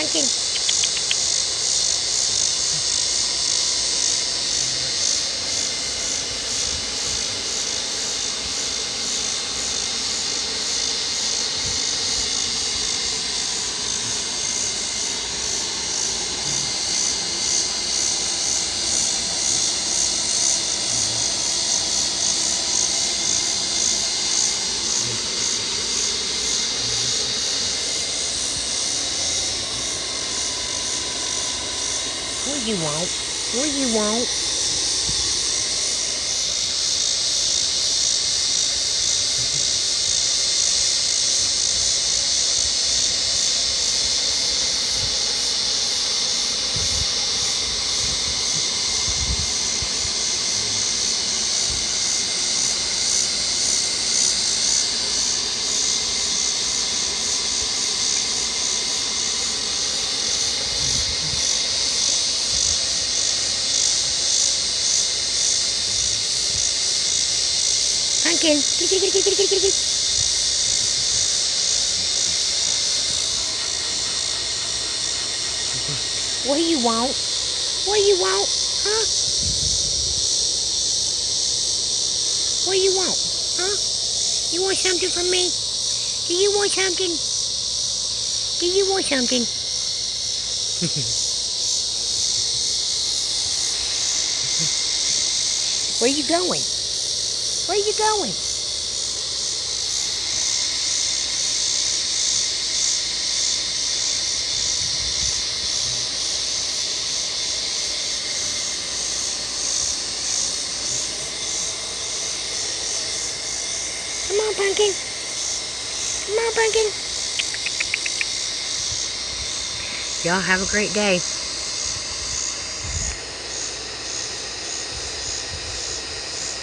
Pumpkin. What you want? What you want? Pumpkin. What do you want? What do you want? Huh? What do you want? Huh? You want something from me? Do you want something? Do you want something? Where you going? Where you going? Come on, Pumpkin. Come on, Pumpkin. Y'all have a great day.